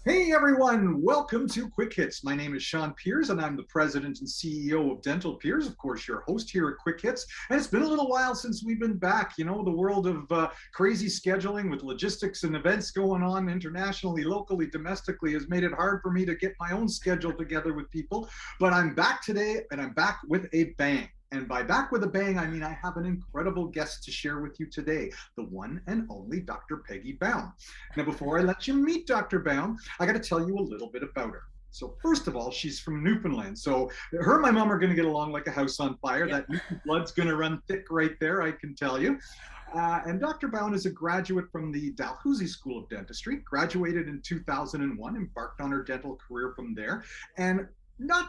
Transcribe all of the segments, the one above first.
Hey everyone, welcome to Quick Hits. My name is Sean Peers and I'm the president and CEO of Dental Peers, of course, your host here at Quick Hits. And it's been a little while since we've been back. You know, the world of crazy scheduling with logistics and events going on internationally, locally, domestically has made it hard for me to get my own schedule together with people. But I'm back today and I'm back with a bang. And by back with a bang, I mean I have an incredible guest to share with you today, the one and only Dr. Peggy Bown. Now, before I let you meet Dr. Bown, I got to tell you a little bit about her. So first of all, she's from Newfoundland. So her and my mom are going to get along like a house on fire. Yep. That Newfoundland blood's going to run thick right there, I can tell you. And Dr. Bown is a graduate from the Dalhousie School of Dentistry, graduated in 2001, embarked on her dental career from there, and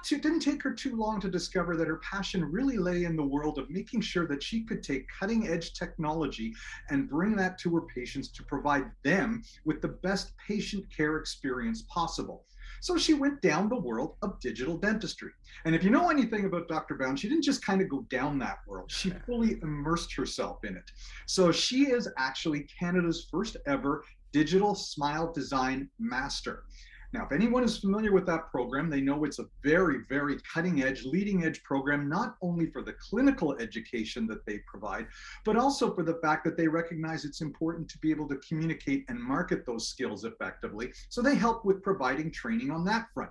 didn't take her too long to discover that her passion really lay in the world of making sure that she could take cutting edge technology and bring that to her patients to provide them with the best patient care experience possible. So she went down the world of digital dentistry. And if you know anything about Dr. Bown, she didn't just kind of go down that world, she fully immersed herself in it. So she is actually Canada's first ever digital smile design master. Now, if anyone is familiar with that program, they know it's a very, very cutting edge, leading edge program, not only for the clinical education that they provide, but also for the fact that they recognize it's important to be able to communicate and market those skills effectively. So they help with providing training on that front.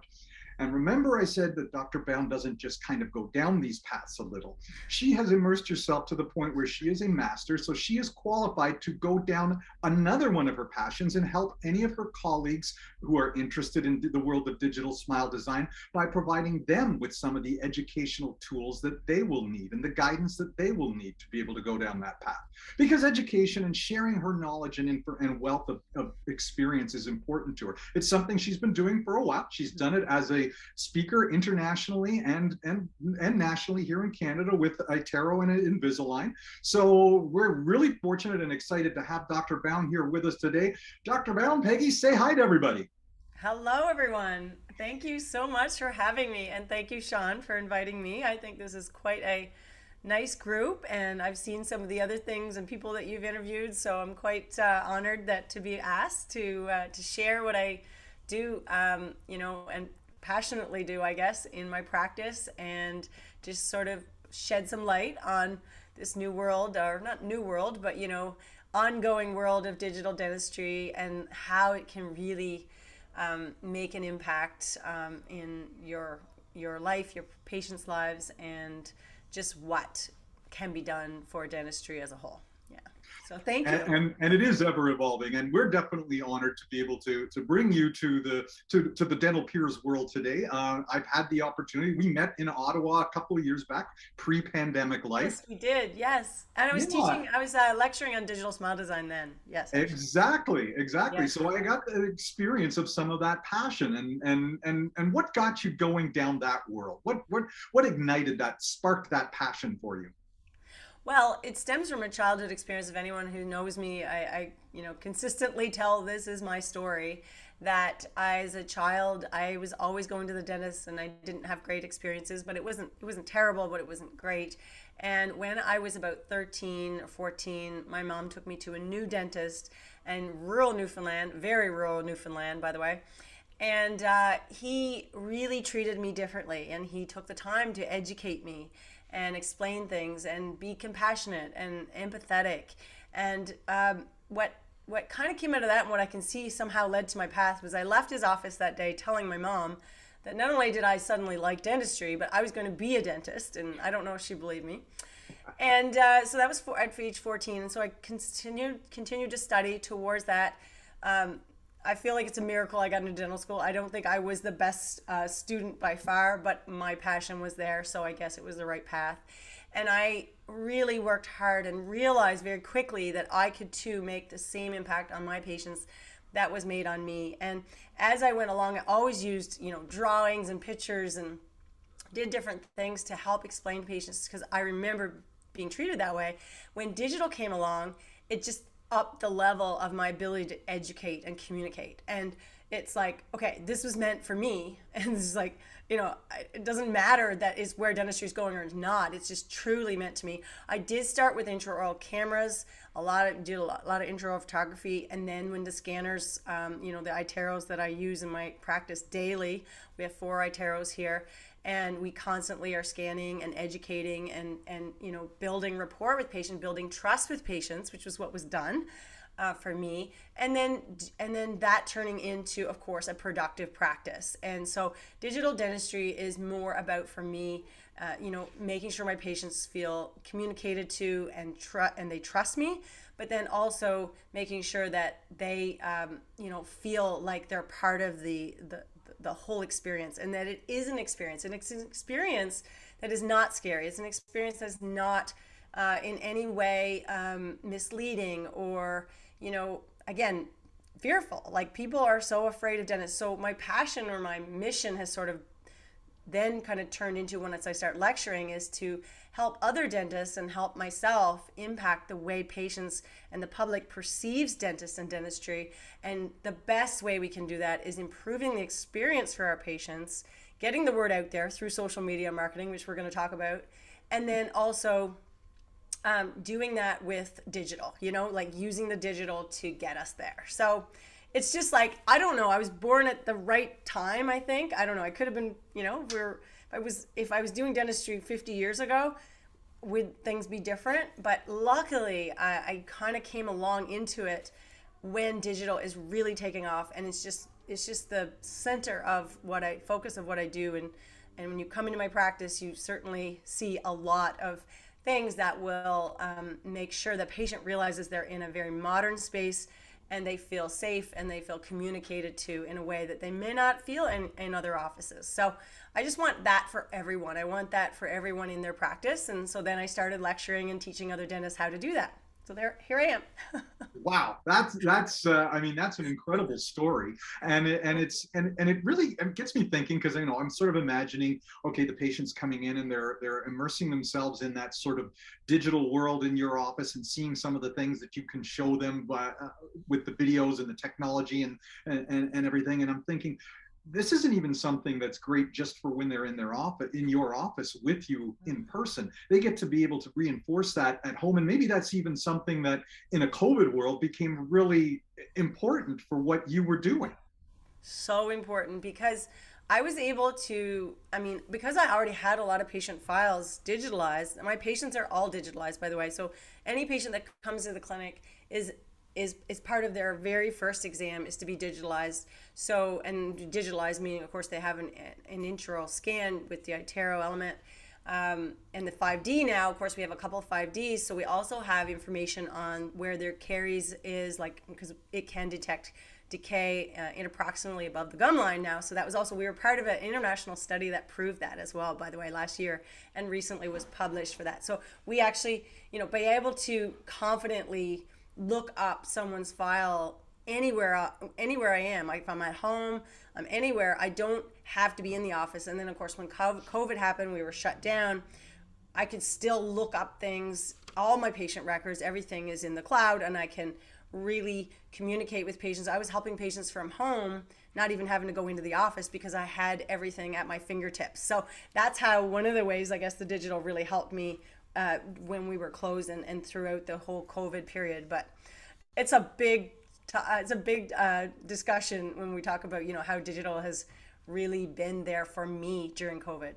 And remember, I said that Dr. Bown doesn't just kind of go down these paths a little. She has immersed herself to the point where she is a master, so she is qualified to go down another one of her passions and help any of her colleagues who are interested in the world of digital smile design by providing them with some of the educational tools that they will need and the guidance that they will need to be able to go down that path. Because education and sharing her knowledge and wealth of experience is important to her. It's something she's been doing for a while. She's done it as a speaker internationally and nationally here in Canada with iTero and Invisalign. So we're really fortunate and excited to have Dr. Bown here with us today. Dr. Bown, Peggy, say hi to everybody. Hello, everyone. Thank you so much for having me. And thank you, Sean, for inviting me. I think this is quite a nice group. And I've seen some of the other things and people that you've interviewed. So I'm quite honored that to be asked to share what I do, and passionately do, I guess, in my practice and just sort of shed some light on this new world, or not new world, but, ongoing world of digital dentistry and how it can really make an impact in your life, your patients' lives, and just what can be done for dentistry as a whole. Yeah. So thank you. And it is ever evolving, and we're definitely honored to be able to bring you to the dental peers world today. I've had the opportunity. We met in Ottawa a couple of years back, pre-pandemic life. Yes, we did. Yes, and I was Yeah, teaching. I was lecturing on digital smile design then. Yes, actually. exactly. Yeah. So I got the experience of some of that passion, and what got you going down that world? What ignited that, sparked that passion for you? Well, it stems from a childhood experience. Of anyone who knows me, I consistently tell this is my story. That as a child, I was always going to the dentist, and I didn't have great experiences. But it wasn't terrible, but it wasn't great. And when I was about 13 or 14, my mom took me to a new dentist in rural Newfoundland, very rural Newfoundland, by the way. And he really treated me differently, and he took the time to educate me and explain things and be compassionate and empathetic. And what kind of came out of that, and what I can see somehow led to my path, was I left his office that day telling my mom that not only did I suddenly like dentistry, but I was going to be a dentist, and I don't know if she believed me. And so that was at age 14, and so I continued to study towards that. Um, I feel like it's a miracle I got into dental school. I don't think I was the best student by far, but my passion was there, so I guess it was the right path. And I really worked hard and realized very quickly that I could too make the same impact on my patients that was made on me. And as I went along, I always used, drawings and pictures and did different things to help explain to patients, because I remember being treated that way. When digital came along, it just up the level of my ability to educate and communicate. And it's like, okay, this was meant for me. And this is like, it doesn't matter that is where dentistry is going or not. It's just truly meant to me. I did start with intraoral cameras, did a lot of intraoral photography, and then when the scanners, the iTeros that I use in my practice daily, we have 4 iTeros here, and we constantly are scanning and educating and building rapport with patients, building trust with patients, which was what was done. For me, and then that turning into, of course, a productive practice. And so digital dentistry is more about, for me, making sure my patients feel communicated to and they trust me, but then also making sure that they feel like they're part of the whole experience, and that it is an experience, and it's an experience that is not scary. It's an experience that's not in any way misleading or again, fearful. Like, people are so afraid of dentists. So my passion or my mission has sort of then kind of turned into, once I start lecturing, is to help other dentists and help myself impact the way patients and the public perceives dentists and dentistry. And the best way we can do that is improving the experience for our patients, getting the word out there through social media marketing, which we're going to talk about, and then also doing that with digital, like using the digital to get us there. So it's just like, I don't know, I was born at the right time, I think. I don't know, I could have been, if I was doing dentistry 50 years ago, would things be different? But luckily, I kind of came along into it when digital is really taking off, and it's just the center of focus of what I do. And when you come into my practice, you certainly see a lot of things that will make sure the patient realizes they're in a very modern space, and they feel safe and they feel communicated to in a way that they may not feel in other offices. So I just want that for everyone. I want that for everyone in their practice. And so then I started lecturing and teaching other dentists how to do that. So here I am. Wow, that's an incredible story, and it really gets me thinking, because I'm sort of imagining, okay, the patients coming in and they're immersing themselves in that sort of digital world in your office and seeing some of the things that you can show them with the videos and the technology and everything, and I'm thinking, this isn't even something that's great just for when they're in your office with you in person. They get to be able to reinforce that at home. And maybe that's even something that in a COVID world became really important for what you were doing. So important, because I was able to, because I already had a lot of patient files digitalized. My patients are all digitalized, by the way. So any patient that comes to the clinic is part of their very first exam is to be digitalized. So, and digitalized meaning, of course, they have an intraoral scan with the iTero element, and the 5D now. Of course, we have a couple of 5Ds. So we also have information on where their caries is, like, because it can detect decay in approximately above the gum line now. So that was also, we were part of an international study that proved that as well, by the way, last year, and recently was published for that. So we actually, be able to confidently look up someone's file anywhere I am. If I'm at home, I'm anywhere. I don't have to be in the office. And then, of course, when COVID happened, we were shut down. I could still look up things. All my patient records, everything is in the cloud, and I can really communicate with patients. I was helping patients from home, not even having to go into the office, because I had everything at my fingertips. So that's how, one of the ways, I guess, the digital really helped me when we were closed and throughout the whole COVID period. But it's a big discussion when we talk about how digital has really been there for me during COVID.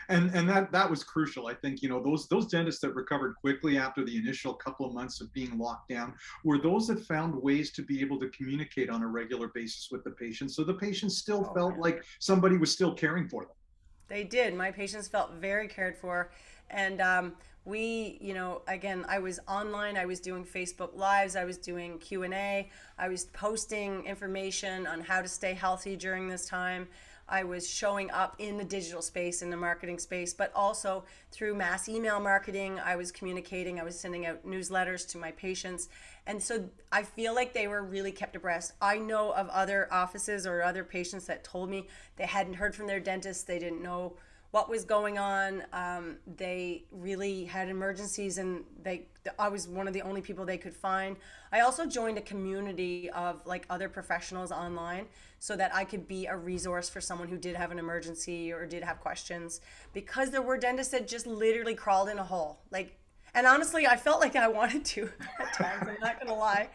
And that was crucial. I think those dentists that recovered quickly after the initial couple of months of being locked down were those that found ways to be able to communicate on a regular basis with the patients, so the patients still felt like somebody was still caring for them. They did. My patients felt very cared for. And we, again, I was online, I was doing Facebook Lives, I was doing Q&A, I was posting information on how to stay healthy during this time. I was showing up in the digital space, in the marketing space, but also through mass email marketing, I was communicating, I was sending out newsletters to my patients. And so I feel like they were really kept abreast. I know of other offices or other patients that told me they hadn't heard from their dentist, they didn't know what was going on. They really had emergencies, and I was one of the only people they could find. I also joined a community of like other professionals online so that I could be a resource for someone who did have an emergency or did have questions, because there were dentists that just literally crawled in a hole. Like, and honestly, I felt like I wanted to at times. I'm not gonna lie.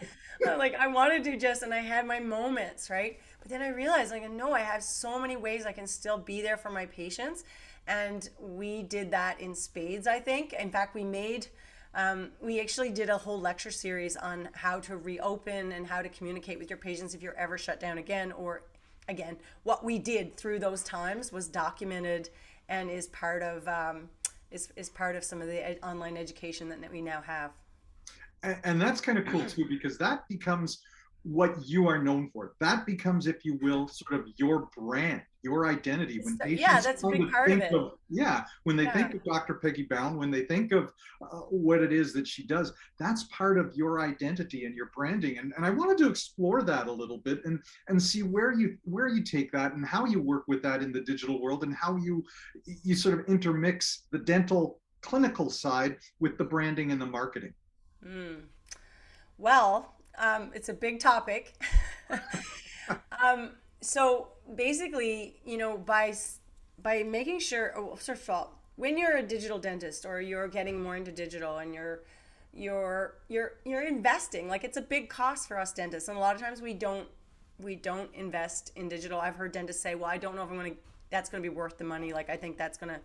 Like I wanted to just, and I had my moments, right? But then I realized, like, no, I have so many ways I can still be there for my patients. And we did that in spades, I think. In fact, we actually did a whole lecture series on how to reopen and how to communicate with your patients if you're ever shut down again, or again, what we did through those times was documented and is part of is part of some of the online education that we now have. And that's kind of cool too, because that becomes what you are known for. That becomes, if you will, sort of your brand, your identity. When Yeah, patients that's a kind big of part of think it. of, yeah, when they Yeah. think of Dr. Peggy Bown, when they think of what it is that she does, that's part of your identity and your branding. And I wanted to explore that a little bit and see where you take that and how you work with that in the digital world, and how you sort of intermix the dental clinical side with the branding and the marketing. Mm. Well, it's a big topic. So basically, by making sure, oh, first of all, when you're a digital dentist or you're getting more into digital and you're investing, like it's a big cost for us dentists, and a lot of times we don't invest in digital. I've heard dentists say, "Well, I don't know if that's going to be worth the money. Like I think that's going to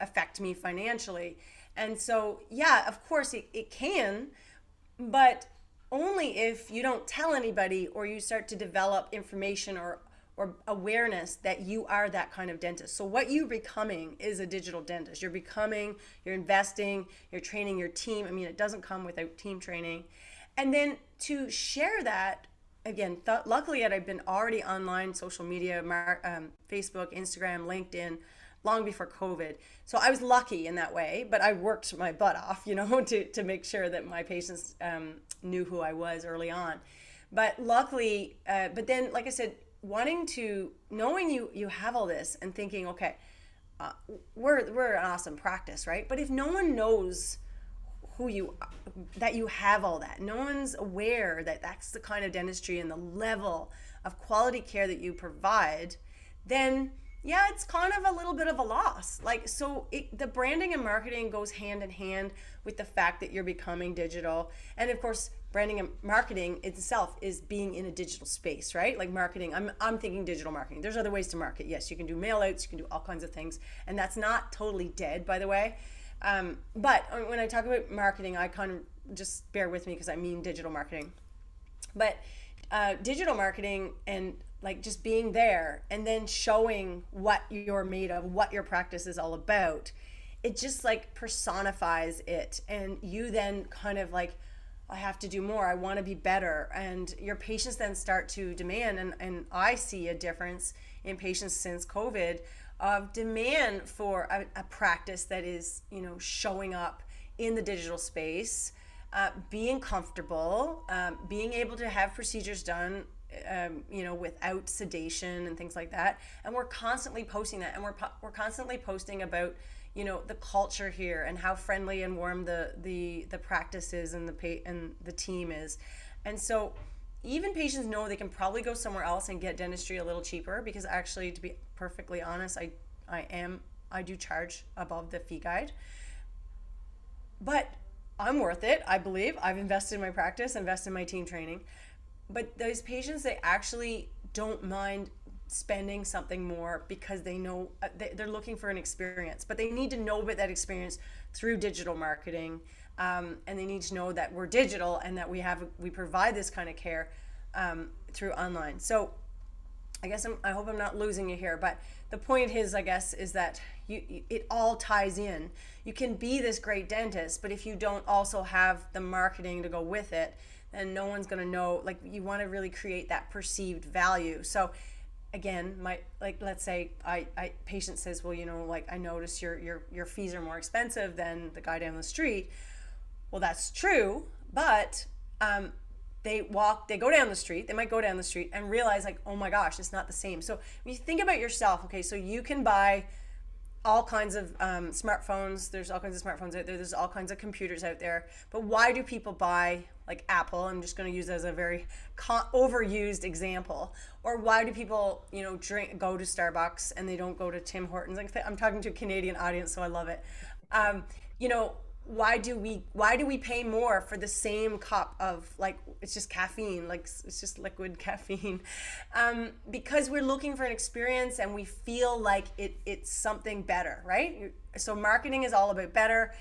affect me financially." And so, yeah, of course it can, but only if you don't tell anybody or you start to develop information or awareness that you are that kind of dentist. So what you're becoming is a digital dentist. You're investing, you're training your team. I mean, it doesn't come without team training. And then to share that, again, luckily I've been already online, social media, Facebook, Instagram, LinkedIn, long before COVID. So I was lucky in that way, but I worked my butt off, to make sure that my patients knew who I was early on. But luckily, but then, like I said, knowing you have all this and thinking, okay, we're an awesome practice, right? But if no one knows that you have all that, no one's aware that that's the kind of dentistry and the level of quality care that you provide, then yeah, it's kind of a little bit of a loss. Like, so the branding and marketing goes hand in hand with the fact that you're becoming digital. And of course, branding and marketing itself is being in a digital space, right? Like marketing, I'm thinking digital marketing. There's other ways to market. Yes, you can do mail outs, you can do all kinds of things. And that's not totally dead, by the way. But when I talk about marketing, I kind of just bear with me because I mean digital marketing. But digital marketing and like just being there and then showing what you're made of, what your practice is all about, it just like personifies it. And you then kind of like, I have to do more, I want to be better. And your patients then start to demand, and I see a difference in patients since COVID of demand for a practice that is, showing up in the digital space, being comfortable, being able to have procedures done without sedation and things like that. And we're constantly posting that, and we're constantly posting about, the culture here and how friendly and warm the practice is and the team is. And so even patients know they can probably go somewhere else and get dentistry a little cheaper, because actually, to be perfectly honest, I do charge above the fee guide. But I'm worth it, I believe. I've invested in my practice, invested in my team training. But those patients, they actually don't mind spending something more because they know they're looking for an experience, but they need to know about that experience through digital marketing, and they need to know that we're digital and that we provide this kind of care through online. So I guess I hope I'm not losing you here, but the point is, I guess, is that it all ties in. You can be this great dentist, but if you don't also have the marketing to go with it, then no one's going to know. Like, you want to really create that perceived value. So again, let's say patient says, well, like, I notice your fees are more expensive than the guy down the street. Well, that's true, but they go down the street, they might go down the street and realize, like, oh my gosh, it's not the same. So when you think about yourself, okay, so you can buy all kinds of smartphones. There's all kinds of smartphones out there. There's all kinds of computers out there. But why do people buy like Apple? I'm just going to use it as a very overused example. Or why do people, go to Starbucks and they don't go to Tim Hortons? Like, I'm talking to a Canadian audience, so I love it. You know, why do we pay more for the same cup of, like, it's just caffeine, like it's just liquid caffeine, because we're looking for an experience and we feel like it's something better, right? So marketing is all about better.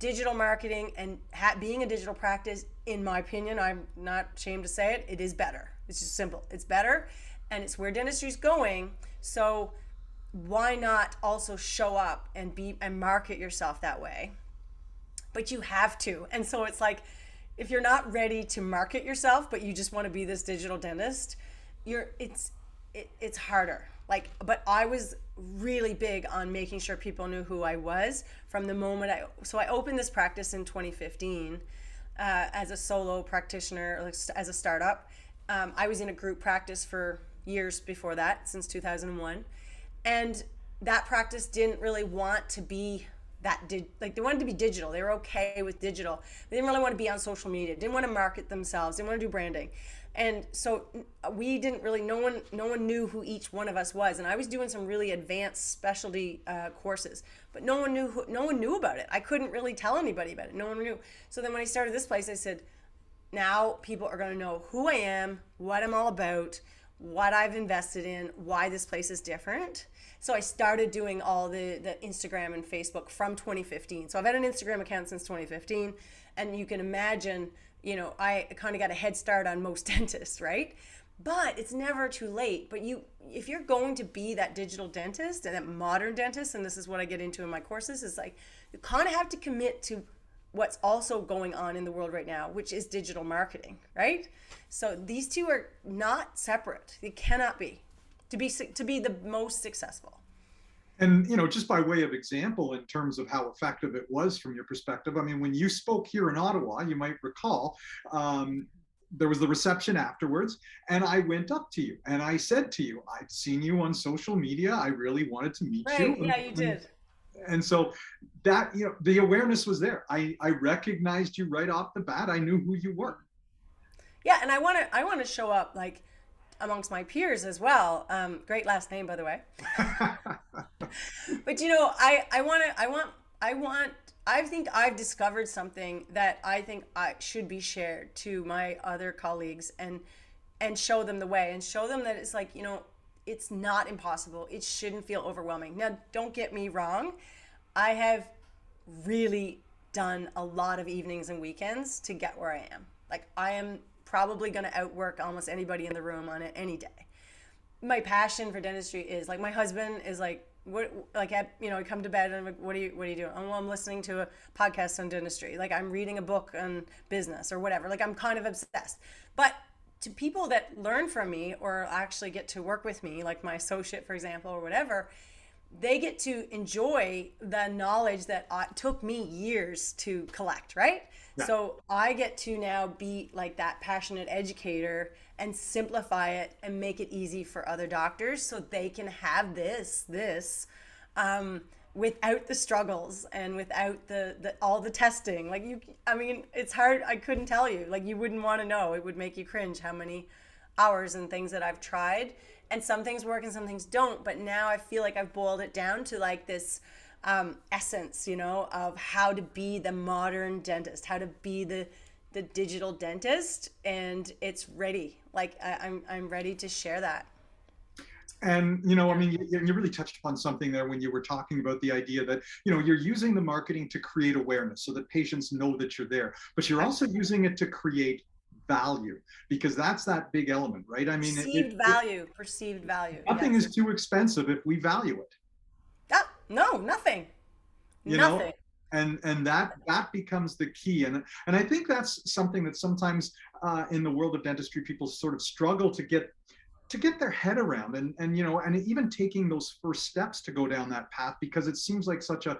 Digital marketing and being a digital practice, in my opinion, I'm not ashamed to say it, it is better. It's just simple. It's better, and it's where dentistry is going. So why not also show up and market yourself that way? But you have to. And so it's like, if you're not ready to market yourself, but you just want to be this digital dentist, it's harder. Like, but I was really big on making sure people knew who I was from the moment I opened this practice in 2015 as a solo practitioner, like, as a startup. I was in a group practice for years before that, since 2001. And that practice didn't really want to be they wanted to be digital. They were okay with digital. They didn't really want to be on social media. Didn't want to market themselves. Didn't want to do branding. And so we didn't really. No one knew who each one of us was. And I was doing some really advanced specialty courses, but no one knew about it. I couldn't really tell anybody about it. No one knew. So then when I started this place, I said, now people are going to know who I am, what I'm all about, what I've invested in, why this place is different. So I started doing all the Instagram and Facebook from 2015. So I've had an Instagram account since 2015, and you can imagine, I kind of got a head start on most dentists, right? But it's never too late. But if you're going to be that digital dentist and that modern dentist, and this is what I get into in my courses, is like, you kind of have to commit to what's also going on in the world right now, which is digital marketing, right? So these two are not separate. They cannot be to be the most successful. And, just by way of example, in terms of how effective it was from your perspective, I mean, when you spoke here in Ottawa, you might recall, there was the reception afterwards, and I went up to you and I said to you, I'd seen you on social media. I really wanted to meet you. Yeah, you did. And so that, the awareness was there. I recognized you right off the bat. I knew who you were. Yeah, and I want to show up, like, amongst my peers as well. Great last name, by the way. But I think I've discovered something that I think should be shared to my other colleagues, and show them the way, and show them that it's like, it's not impossible. It shouldn't feel overwhelming. Now, don't get me wrong. I have really done a lot of evenings and weekends to get where I am. Like, I am probably going to outwork almost anybody in the room on it any day. My passion for dentistry is, like, my husband is like, what, like, I come to bed and I'm like, what are you doing? Oh, well, I'm listening to a podcast on dentistry. Like, I'm reading a book on business or whatever. Like, I'm kind of obsessed. But to people that learn from me or actually get to work with me, like my associate, for example, or whatever, they get to enjoy the knowledge that took me years to collect, right? Yeah. So I get to now be like that passionate educator and simplify it and make it easy for other doctors so they can have this without the struggles and without the all the testing. Like, it's hard. I couldn't tell you. Like, you wouldn't want to know. It would make you cringe how many hours and things that I've tried. And some things work and some things don't. But now I feel like I've boiled it down to, like, this essence, of how to be the modern dentist, how to be the digital dentist. And it's ready. Like, I'm ready to share that. And, I mean, you really touched upon something there when you were talking about the idea that, you're using the marketing to create awareness so that patients know that you're there, but you're also using it to create value, because that's that big element, right? I mean, perceived value. Nothing is too expensive if we value it. No, nothing. Nothing. And that becomes the key. And I think that's something that sometimes in the world of dentistry, people sort of struggle to get their head around, and even taking those first steps to go down that path, because it seems like such a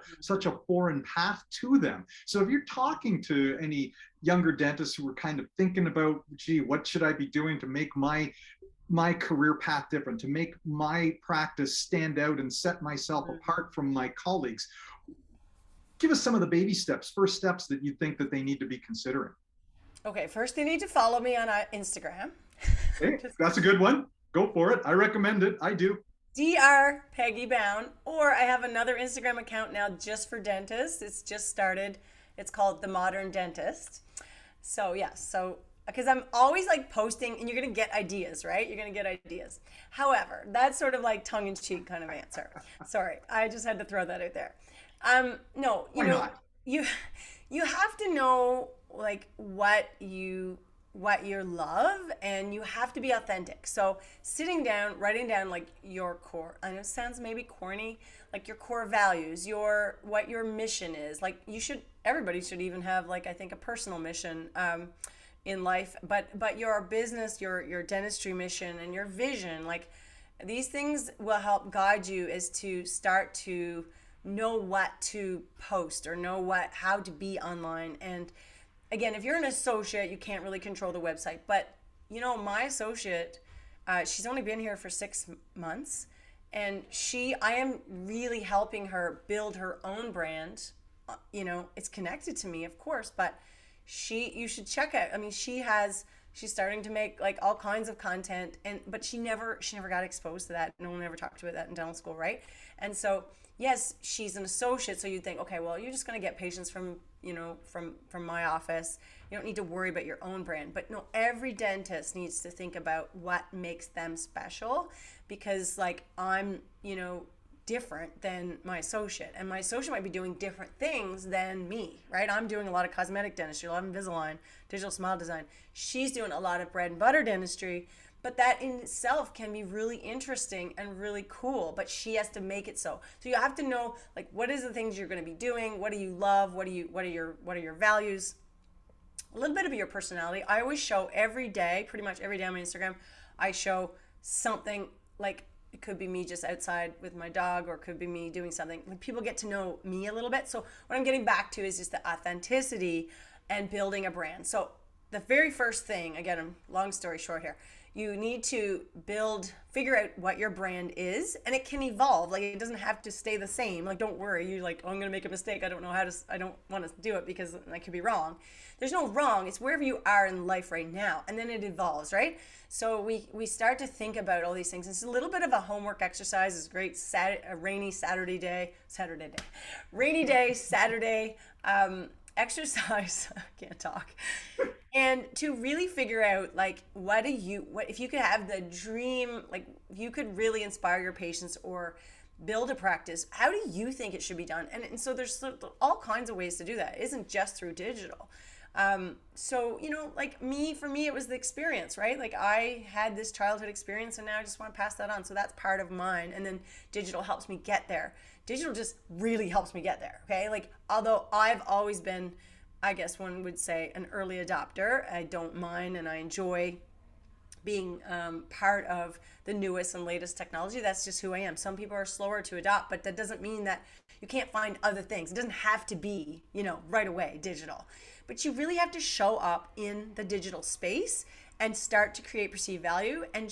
foreign path to them. So if you're talking to any younger dentists who are kind of thinking about, gee, what should I be doing to make my my career path different, to make my practice stand out and set myself apart from my colleagues. Give us some of the baby steps, first steps that you think that they need to be considering. Okay, first they need to follow me on Instagram. Hey, that's a good one. Go for it. I recommend it. I do. Dr. Peggy Bown, or I have another Instagram account now just for dentists. It's just started. It's called The Modern Dentist. So yes, so because I'm always like posting, and you're gonna get ideas, right? You're gonna get ideas. However, that's sort of like tongue-in-cheek kind of answer. Sorry, I just had to throw that out there. No, Why not? you you have to know like what you love, and you have to be authentic. So sitting down, writing down like your core, I know it sounds maybe corny, like your core values, your what your mission is. Like you should, everybody should even have like I think a personal mission in life, but your business, your dentistry mission and your vision, like these things will help guide you as to start to know what to post or know what how to be online. And again, if you're an associate, you can't really control the website. But my associate, she's only been here for 6 months, and I am really helping her build her own brand. It's connected to me, of course, but you should check out. I mean, she's starting to make like all kinds of content, but she never got exposed to that. No one ever talked to her that in dental school, right? And so yes, she's an associate, so you'd think, okay, well, you're just going to get patients from my office. You don't need to worry about your own brand. But no, every dentist needs to think about what makes them special, because like I'm, different than my associate, and my associate might be doing different things than me, right? I'm doing a lot of cosmetic dentistry, a lot of Invisalign, digital smile design. She's doing a lot of bread and butter dentistry, but that in itself can be really interesting and really cool, but she has to make it so. So you have to know like what is the things you're going to be doing, what do you love, what are your values, a little bit of your personality. I always show every day, pretty much every day on my Instagram, I show something. Like it could be me just outside with my dog, or it could be me doing something. Like people get to know me a little bit. So what I'm getting back to is just the authenticity and building a brand. So the very first thing, again, long story short here, you need to figure out what your brand is, and it can evolve. Like it doesn't have to stay the same. Like don't worry, you're like, oh, I'm gonna make a mistake. I don't want to do it because I could be wrong. There's no wrong. It's wherever you are in life right now, and then it evolves, right? So we start to think about all these things. It's a little bit of a homework exercise. It's great a rainy rainy day Saturday exercise. I can't talk. And to really figure out like what if you could have the dream, like you could really inspire your patients or build a practice, how do you think it should be done? And so there's all kinds of ways to do that. It isn't just through digital. So like for me it was the experience, right? Like I had this childhood experience, and now I just want to pass that on. So that's part of mine, and then digital helps me get there. Digital just really helps me get there. Okay, like although I've always been, I guess one would say, an early adopter, I don't mind and I enjoy being part of the newest and latest technology. That's just who I am. Some people are slower to adopt, but that doesn't mean that you can't find other things. It doesn't have to be, right away digital. But you really have to show up in the digital space and start to create perceived value, and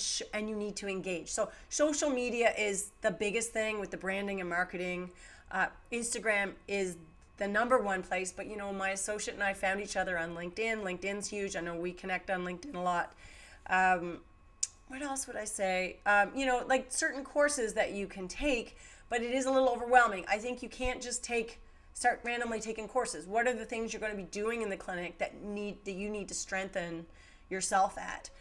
you need to engage. So social media is the biggest thing with the branding and marketing. Instagram is the number one place, but my associate and I found each other on LinkedIn. LinkedIn's huge. I know we connect on LinkedIn a lot. What else would I say? Like certain courses that you can take, but it is a little overwhelming. I think you can't just start randomly taking courses. What are the things you're going to be doing in the clinic that you need to strengthen yourself at?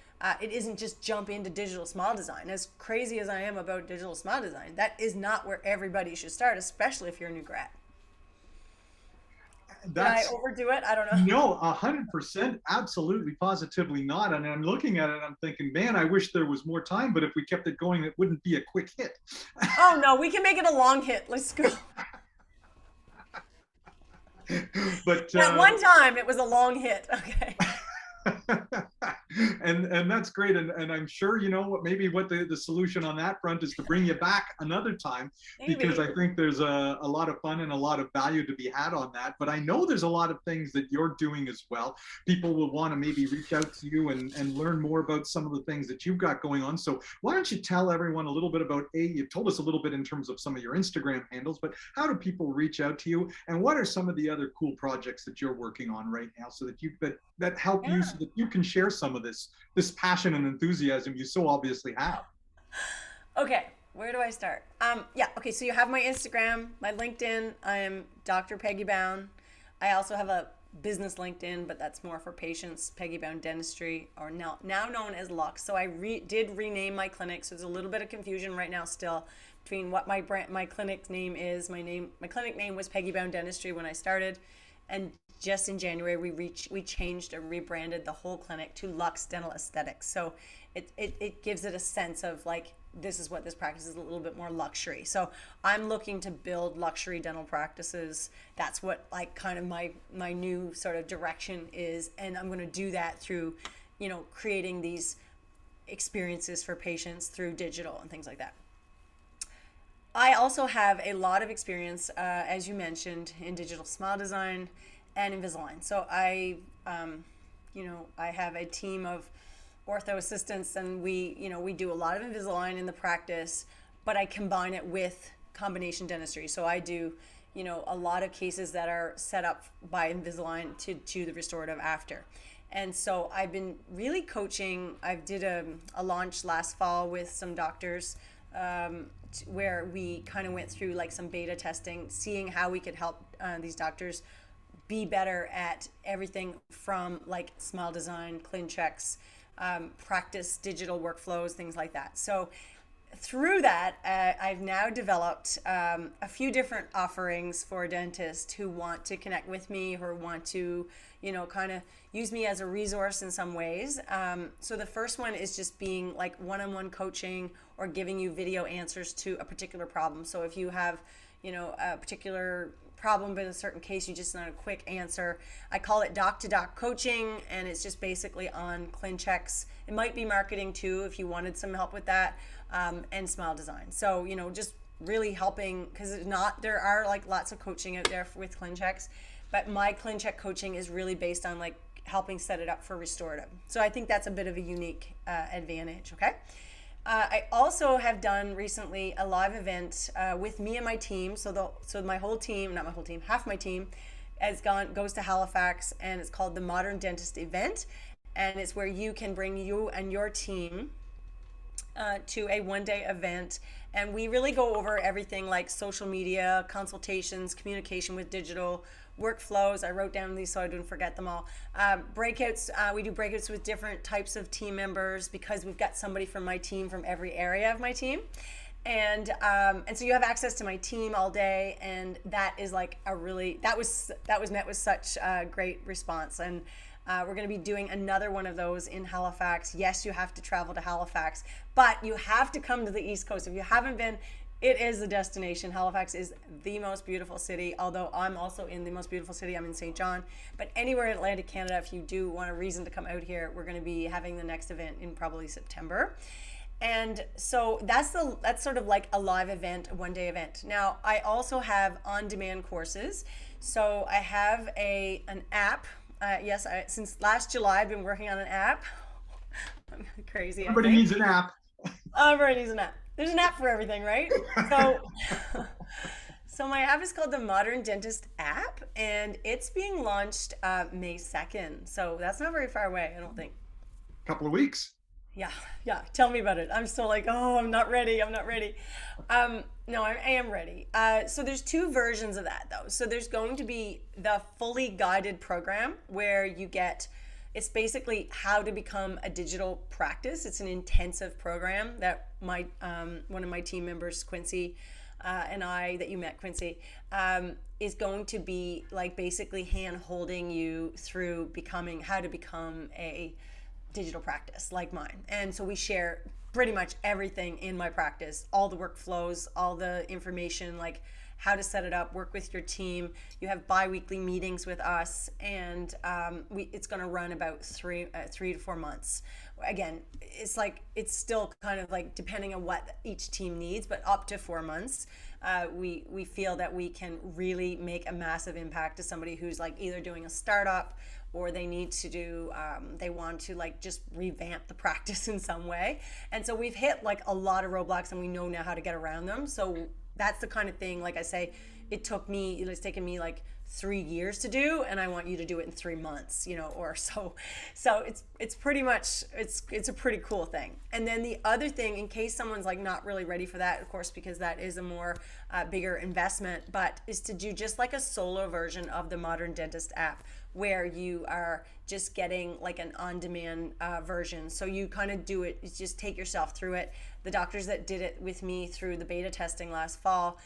It isn't just jump into digital smile design. As crazy as I am about digital smile design, that is not where everybody should start, especially if you're a new grad. Did I overdo it? I don't know. No, 100%, absolutely, positively not. And I'm looking at it, I'm thinking, man, I wish there was more time, but if we kept it going, it wouldn't be a quick hit. Oh no, we can make it a long hit. Let's go. But at one time, it was a long hit. Okay. And that's great. And I'm sure you know what maybe what the solution on that front is to bring you back another time, because Maybe. I think there's a lot of fun and a lot of value to be had on that. But I know there's a lot of things that you're doing as well. People will want to maybe reach out to you and learn more about some of the things that you've got going on. So why don't you tell everyone a little bit about you've told us a little bit in terms of some of your Instagram handles, but how do people reach out to you, and what are some of the other cool projects that you're working on right now, so that that help you, Yeah. so that you can share some of this passion and enthusiasm you so obviously have. Okay, where do I start? Yeah, okay, so you have my Instagram, my LinkedIn. I am Dr. Peggy Bown. I also have a business LinkedIn, but that's more for patients, Peggy Bown Dentistry, or now known as Lux. So I did rename my clinic, so there's a little bit of confusion right now still between what my clinic name is. My clinic name was Peggy Bown Dentistry when I started, and just in January we changed and rebranded the whole clinic to Lux Dental Aesthetics. So it gives it a sense of like, this is what this practice is, a little bit more luxury. So I'm looking to build luxury dental practices. That's what like kind of my new sort of direction is, and I'm going to do that through, creating these experiences for patients through digital and things like that. I also have a lot of experience, as you mentioned, in digital smile design and Invisalign. So I have a team of ortho assistants, and we do a lot of Invisalign in the practice, but I combine it with combination dentistry. So I do, a lot of cases that are set up by Invisalign to the restorative after. And so I've been really coaching. I did a launch last fall with some doctors, where we kind of went through like some beta testing, seeing how we could help these doctors be better at everything from like smile design, clean checks, practice digital workflows, things like that. So through that, I've now developed a few different offerings for dentists who want to connect with me, or want to, kind of use me as a resource in some ways. So the first one is just being like one-on-one coaching, or giving you video answers to a particular problem. So if you have, a particular problem in a certain case, you just want a quick answer. I call it doc to doc coaching, and it's just basically on clean checks. It might be marketing too, if you wanted some help with that, and smile design. So, just really helping, because there are like lots of coaching out there with clean checks, but my clean check coaching is really based on like helping set it up for restorative. So I think that's a bit of a unique advantage. Okay. I also have done recently a live event with me and my team. So my whole team, not my whole team, half my team, goes to Halifax, and it's called the Modern Dentist Event, and it's where you can bring you and your team to a one-day event, and we really go over everything like social media, consultations, communication with digital, workflows. I wrote down these so I didn't forget them all. Breakouts, we do breakouts with different types of team members, because we've got somebody from my team from every area of my team. And so you have access to my team all day, and that is like that was met with such a great response. And we're going to be doing another one of those in Halifax. Yes, you have to travel to Halifax, but you have to come to the East Coast. If you haven't been, it is the destination. Halifax is the most beautiful city, although I'm also in the most beautiful city. I'm in St. John. But anywhere in Atlantic Canada, if you do want a reason to come out here, we're going to be having the next event in probably September. And so that's sort of like a live event, a one-day event. Now, I also have on-demand courses. So I have an app. Yes, since last July, I've been working on an app. I'm crazy. Everybody needs an app. Everybody needs an app. There's an app for everything, right? So, so my app is called the Modern Dentist app, and it's being launched May 2nd. So that's not very far away, I don't think. Couple of weeks. Yeah. Tell me about it. I'm still like, oh, I'm not ready. No, I am ready. So there's two versions of that, though. So there's going to be the fully guided program where it's basically how to become a digital practice. It's an intensive program that one of my team members, Quincy, and that you met, Quincy, is going to be like basically hand holding you through how to become a digital practice like mine. And so we share pretty much everything in my practice, all the workflows, all the information, like how to set it up, work with your team. You have bi-weekly meetings with us, and it's going to run about 3 to 4 months. Again, it's still kind of like depending on what each team needs, but up to 4 months. We feel that we can really make a massive impact to somebody who's like either doing a startup, or they need to do they want to like just revamp the practice in some way. And so we've hit like a lot of roadblocks, and we know now how to get around them. So that's the kind of thing, like I say, it's taken me like 3 years to do, and I want you to do it in 3 months, or so. So it's pretty much, it's a pretty cool thing. And then the other thing, in case someone's like not really ready for that, of course, because that is a more bigger investment, but is to do just like a solo version of the Modern Dentist app, where you are just getting like an on-demand version. So you kind of do it, you just take yourself through it. The doctors that did it with me through the beta testing last fall,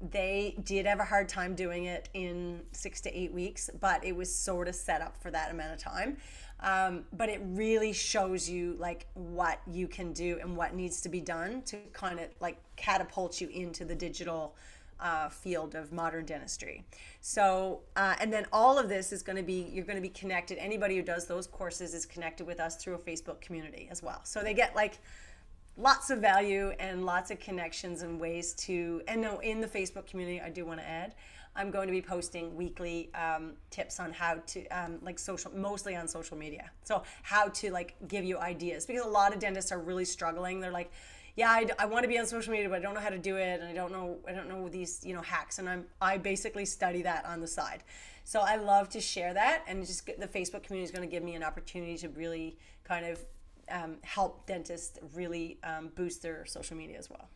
they did have a hard time doing it in 6 to 8 weeks, but it was sort of set up for that amount of time. But it really shows you like what you can do and what needs to be done to kind of like catapult you into the digital field of modern dentistry. So, and then all of this is going to be, you're going to be connected. Anybody who does those courses is connected with us through a Facebook community as well. So they get like lots of value and lots of connections and ways to, and no, in the Facebook community, I do want to add, I'm going to be posting weekly tips on how to, mostly on social media. So how to like give you ideas, because a lot of dentists are really struggling. They're like, yeah, I want to be on social media, but I don't know how to do it, and I don't know these hacks, and I basically study that on the side. So I love to share that, and just the Facebook community is going to give me an opportunity to really kind of help dentists really boost their social media as well.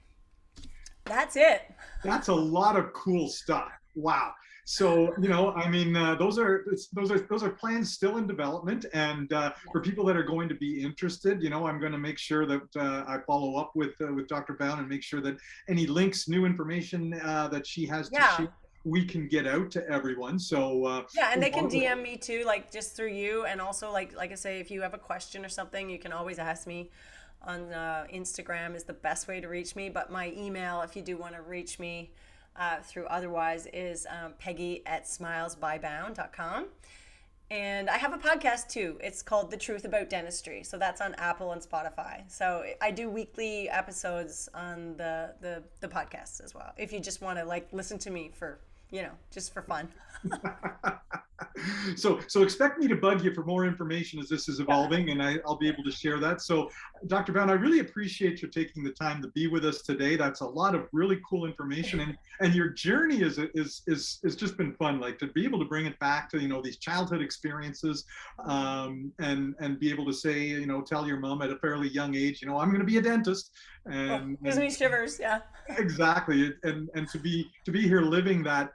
That's it. That's a lot of cool stuff. Wow. So, those are plans still in development. And for people that are going to be interested, I'm going to make sure that I follow up with Dr. Bown and make sure that any links, new information that she has to share, we can get out to everyone. So and they can DM me too, like just through you. And also like I say, if you have a question or something, you can always ask me on Instagram is the best way to reach me. But my email, if you do want to reach me through otherwise, is peggy@smilesbybown.com. And I have a podcast too. It's called The Truth About Dentistry. So that's on Apple and Spotify. So I do weekly episodes on the podcasts as well, if you just want to like listen to me for, just for fun. So expect me to bug you for more information as this is evolving, and I'll be able to share that. So Dr. Bown, I really appreciate you taking the time to be with us today. That's a lot of really cool information, and your journey is just been fun, like to be able to bring it back to these childhood experiences, and be able to say, tell your mom at a fairly young age, I'm going to be a dentist, and gives me shivers. Yeah, exactly. And to be here living that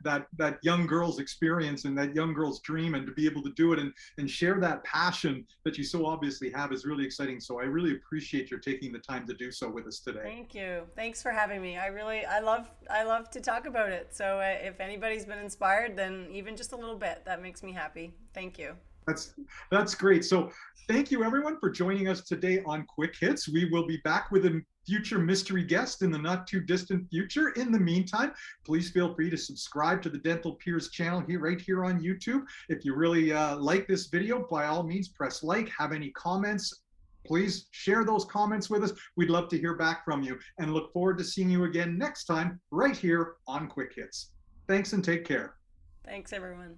young girl's experience and that young girl's dream, and to be able to do it and share that passion that you so obviously have is really exciting. So I really appreciate your taking the time to do so with us today. Thank you. Thanks for having me. I love to talk about it. So if anybody's been inspired, then even just a little bit, that makes me happy. Thank you. That's great. So thank you everyone for joining us today on Quick Hits. We will be back with a future mystery guest in the not too distant future. In the meantime, please feel free to subscribe to the Dental Peers channel right here on YouTube. If you really like this video, by all means, press like. Have any comments, please share those comments with us. We'd love to hear back from you, and look forward to seeing you again next time right here on Quick Hits. Thanks and take care. Thanks, everyone.